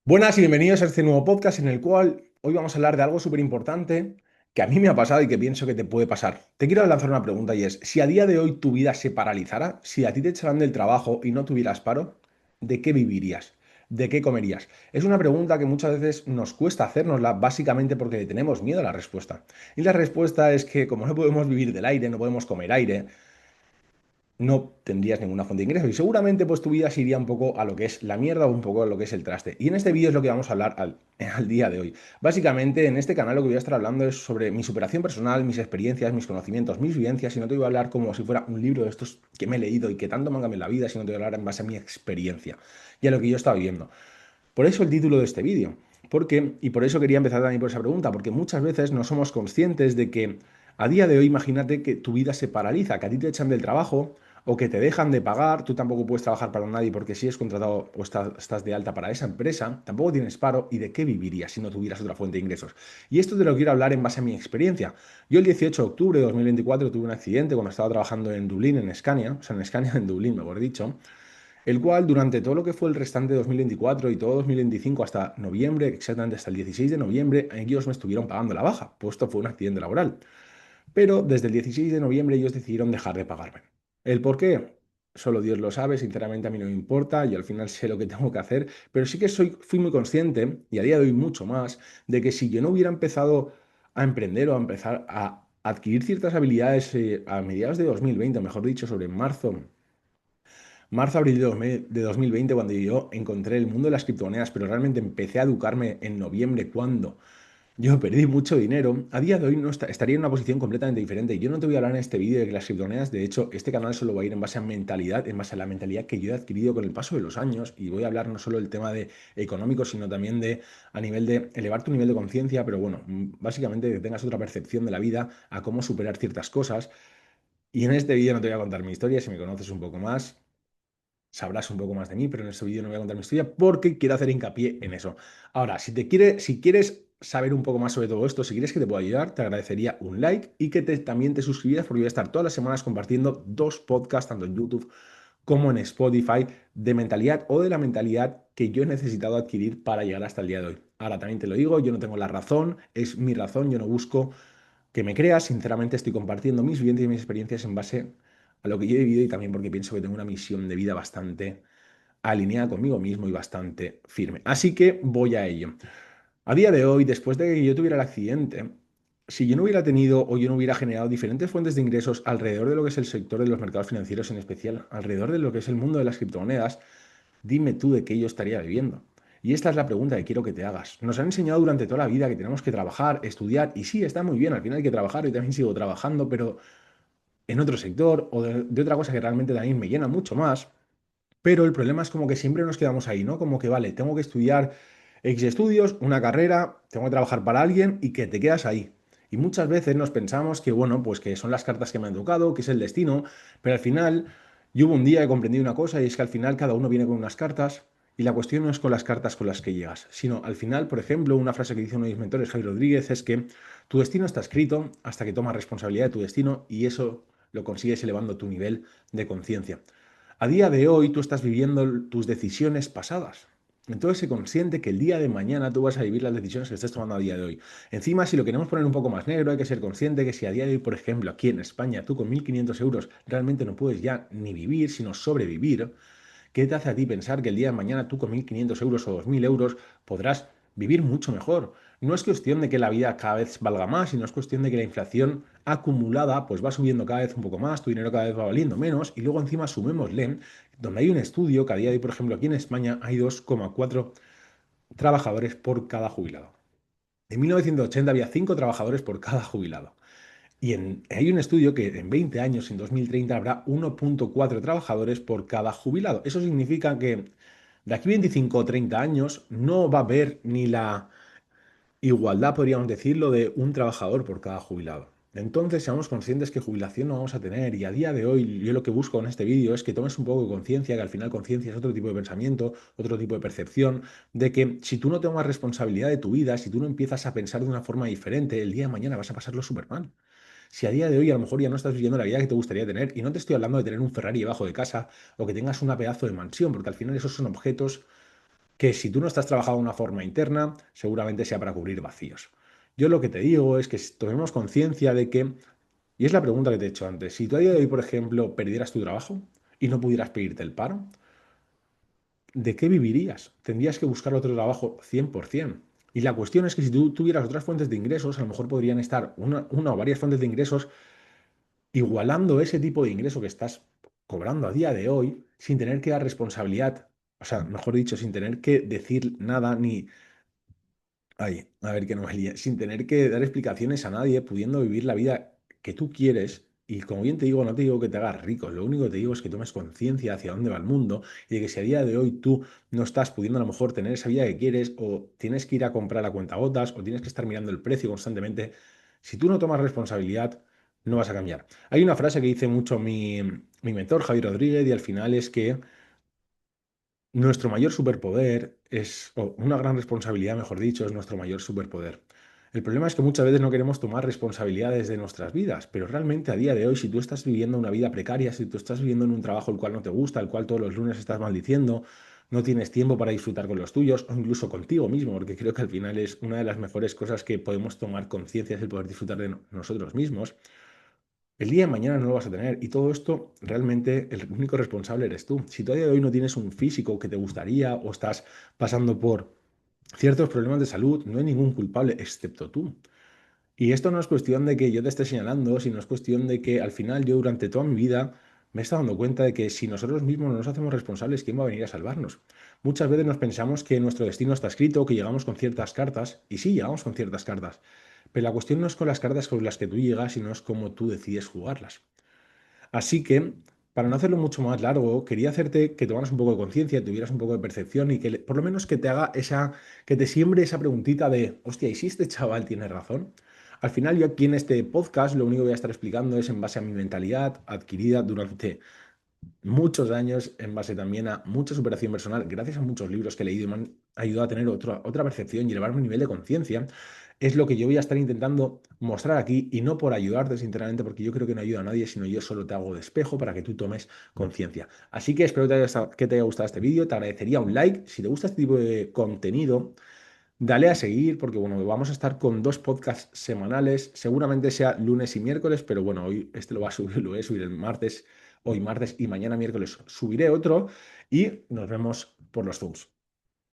Buenas y bienvenidos a este nuevo podcast en el cual hoy vamos a hablar de algo súper importante que a mí me ha pasado y que pienso que te puede pasar. Te quiero lanzar una pregunta y es, si a día de hoy tu vida se paralizara, si a ti te echaran del trabajo y no tuvieras paro, ¿de qué vivirías? ¿De qué comerías? Es una pregunta que muchas veces nos cuesta hacérnosla básicamente porque le tenemos miedo a la respuesta. Y la respuesta es que como no podemos vivir del aire, no podemos comer aire, no tendrías ninguna fuente de ingresos y seguramente pues tu vida se iría un poco a lo que es la mierda o un poco a lo que es el traste. Y en este vídeo es lo que vamos a hablar al día de hoy. Básicamente en este canal lo que voy a estar hablando es sobre mi superación personal, mis experiencias, mis conocimientos, mis vivencias y no te voy a hablar como si fuera un libro de estos que me he leído y que tanto me han cambiado la vida, sino te voy a hablar en base a mi experiencia y a lo que yo estaba viviendo. Por eso el título de este vídeo. Y por eso quería empezar también por esa pregunta, porque muchas veces no somos conscientes de que a día de hoy imagínate que tu vida se paraliza, que a ti te echan del trabajo o que te dejan de pagar, tú tampoco puedes trabajar para nadie porque si eres contratado o estás de alta para esa empresa, tampoco tienes paro y de qué vivirías si no tuvieras otra fuente de ingresos. Y esto te lo quiero hablar en base a mi experiencia. Yo el 18 de octubre de 2024 tuve un accidente cuando estaba trabajando en Dublín, en Scania, o sea, en Scania, en Dublín, mejor dicho, el cual durante todo lo que fue el restante de 2024 y todo 2025 hasta noviembre, exactamente hasta el 16 de noviembre, ellos me estuvieron pagando la baja, puesto fue un accidente laboral. Pero desde el 16 de noviembre ellos decidieron dejar de pagarme. ¿El por qué? Solo Dios lo sabe, sinceramente a mí no me importa, y al final sé lo que tengo que hacer, pero sí que fui muy consciente, y a día de hoy mucho más, de que si yo no hubiera empezado a emprender o a empezar a adquirir ciertas habilidades a mediados de 2020, mejor dicho, sobre marzo-abril de 2020, cuando yo encontré el mundo de las criptomonedas, pero realmente empecé a educarme en noviembre, cuando yo perdí mucho dinero, a día de hoy no estaría en una posición completamente diferente. Yo no te voy a hablar en este vídeo de que las criptomonedas, de hecho, este canal solo va a ir en base a mentalidad, en base a la mentalidad que yo he adquirido con el paso de los años, y voy a hablar no solo del tema de económico, sino también de a nivel de elevar tu nivel de conciencia, pero bueno, básicamente que tengas otra percepción de la vida, a cómo superar ciertas cosas. Y en este vídeo no te voy a contar mi historia, si me conoces un poco más sabrás un poco más de mí, pero en este vídeo no voy a contar mi historia porque quiero hacer hincapié en eso. Ahora, si quieres saber un poco más sobre todo esto, si quieres que te pueda ayudar, te agradecería un like y que también te suscribieras porque voy a estar todas las semanas compartiendo dos podcasts, tanto en YouTube como en Spotify, de mentalidad o de la mentalidad que yo he necesitado adquirir para llegar hasta el día de hoy. Ahora también te lo digo, yo no tengo la razón, es mi razón, yo no busco que me creas, sinceramente estoy compartiendo mis vivencias y mis experiencias en base a lo que yo he vivido y también porque pienso que tengo una misión de vida bastante alineada conmigo mismo y bastante firme. Así que voy a ello. A día de hoy, después de que yo tuviera el accidente, si yo no hubiera tenido o yo no hubiera generado diferentes fuentes de ingresos alrededor de lo que es el sector de los mercados financieros en especial, alrededor de lo que es el mundo de las criptomonedas, dime tú de qué yo estaría viviendo. Y esta es la pregunta que quiero que te hagas. Nos han enseñado durante toda la vida que tenemos que trabajar, estudiar, y sí, está muy bien, al final hay que trabajar, yo también sigo trabajando, pero en otro sector o de otra cosa que realmente también me llena mucho más. Pero el problema es como que siempre nos quedamos ahí, ¿no? Como que, vale, tengo que estudiar X estudios, una carrera, tengo que trabajar para alguien y que te quedas ahí. Y muchas veces nos pensamos que, bueno, pues que son las cartas que me han tocado, que es el destino, pero al final, yo hubo un día que comprendí una cosa y es que al final cada uno viene con unas cartas y la cuestión no es con las cartas con las que llegas, sino al final, por ejemplo, una frase que dice uno de mis mentores, Javi Rodríguez, es que tu destino está escrito hasta que tomas responsabilidad de tu destino y eso lo consigues elevando tu nivel de conciencia. A día de hoy tú estás viviendo tus decisiones pasadas. Entonces sé consciente que el día de mañana tú vas a vivir las decisiones que estés tomando a día de hoy. Encima, si lo queremos poner un poco más negro, hay que ser consciente que si a día de hoy, por ejemplo, aquí en España, tú con 1.500 euros realmente no puedes ya ni vivir, sino sobrevivir, ¿qué te hace a ti pensar que el día de mañana tú con 1.500 euros o 2.000 euros podrás vivir mucho mejor? No es cuestión de que la vida cada vez valga más, sino es cuestión de que la inflación acumulada pues va subiendo cada vez un poco más, tu dinero cada vez va valiendo menos y luego encima sumémosle, donde hay un estudio que a día de hoy, por ejemplo, aquí en España hay 2,4 trabajadores por cada jubilado. En 1980 había 5 trabajadores por cada jubilado. Hay un estudio que en 20 años, en 2030, habrá 1,4 trabajadores por cada jubilado. Eso significa que de aquí 25 o 30 años no va a haber ni la igualdad, podríamos decirlo, de un trabajador por cada jubilado. Entonces, seamos conscientes que jubilación no vamos a tener. Y a día de hoy, yo lo que busco en este vídeo es que tomes un poco de conciencia, que al final conciencia es otro tipo de pensamiento, otro tipo de percepción, de que si tú no tomas responsabilidad de tu vida, si tú no empiezas a pensar de una forma diferente, el día de mañana vas a pasarlo súper mal. Si a día de hoy a lo mejor ya no estás viviendo la vida que te gustaría tener, y no te estoy hablando de tener un Ferrari debajo de casa o que tengas una pedazo de mansión, porque al final esos son objetos que si tú no estás trabajando de una forma interna, seguramente sea para cubrir vacíos. Yo lo que te digo es que tomemos conciencia de que, y es la pregunta que te he hecho antes, si tú a día de hoy, por ejemplo, perdieras tu trabajo y no pudieras pedirte el paro, ¿de qué vivirías? Tendrías que buscar otro trabajo 100%. Y la cuestión es que si tú tuvieras otras fuentes de ingresos, a lo mejor podrían estar una o varias fuentes de ingresos igualando ese tipo de ingreso que estás cobrando a día de hoy sin tener que dar responsabilidad, o sea, mejor dicho, sin tener que decir nada ni, ay, a ver que no me líe, sin tener que dar explicaciones a nadie, pudiendo vivir la vida que tú quieres. Y como bien te digo, no te digo que te hagas rico, lo único que te digo es que tomes conciencia hacia dónde va el mundo y de que si a día de hoy tú no estás pudiendo a lo mejor tener esa vida que quieres o tienes que ir a comprar a cuentagotas o tienes que estar mirando el precio constantemente, si tú no tomas responsabilidad, no vas a cambiar. Hay una frase que dice mucho mi mentor Javier Rodríguez y al final es que nuestro mayor superpoder es, o una gran responsabilidad, mejor dicho, es nuestro mayor superpoder. El problema es que muchas veces no queremos tomar responsabilidades de nuestras vidas, pero realmente a día de hoy, si tú estás viviendo una vida precaria, si tú estás viviendo en un trabajo el cual no te gusta, el cual todos los lunes estás maldiciendo, no tienes tiempo para disfrutar con los tuyos o incluso contigo mismo, porque creo que al final es una de las mejores cosas que podemos tomar conciencia, es el poder disfrutar de nosotros mismos. El día de mañana no lo vas a tener y todo esto realmente el único responsable eres tú. Si todavía hoy no tienes un físico que te gustaría o estás pasando por ciertos problemas de salud, no hay ningún culpable excepto tú. Y esto no es cuestión de que yo te esté señalando, sino es cuestión de que al final yo durante toda mi vida me he estado dando cuenta de que si nosotros mismos no nos hacemos responsables, ¿quién va a venir a salvarnos? Muchas veces nos pensamos que nuestro destino está escrito, que llegamos con ciertas cartas, y sí, llegamos con ciertas cartas, pero la cuestión no es con las cartas con las que tú llegas, sino es cómo tú decides jugarlas. Así que, para no hacerlo mucho más largo, quería hacerte que tomaras un poco de conciencia, tuvieras un poco de percepción y que por lo menos que te haga esa, que te siembre esa preguntita de, hostia, ¿y si este chaval tiene razón? Al final, yo aquí en este podcast lo único que voy a estar explicando es en base a mi mentalidad adquirida durante muchos años, en base también a mucha superación personal, gracias a muchos libros que he leído y me han ayudado a tener otra percepción y elevarme un nivel de conciencia, es lo que yo voy a estar intentando mostrar aquí y no por ayudarte, sinceramente, porque yo creo que no ayuda a nadie, sino yo solo te hago de espejo para que tú tomes conciencia. Así que espero que te haya gustado este vídeo, te agradecería un like. Si te gusta este tipo de contenido, dale a seguir porque bueno, vamos a estar con dos podcasts semanales, seguramente sea lunes y miércoles, pero bueno, hoy este lo va a subir, lo voy a subir el martes, hoy martes y mañana miércoles subiré otro y nos vemos por los Zooms.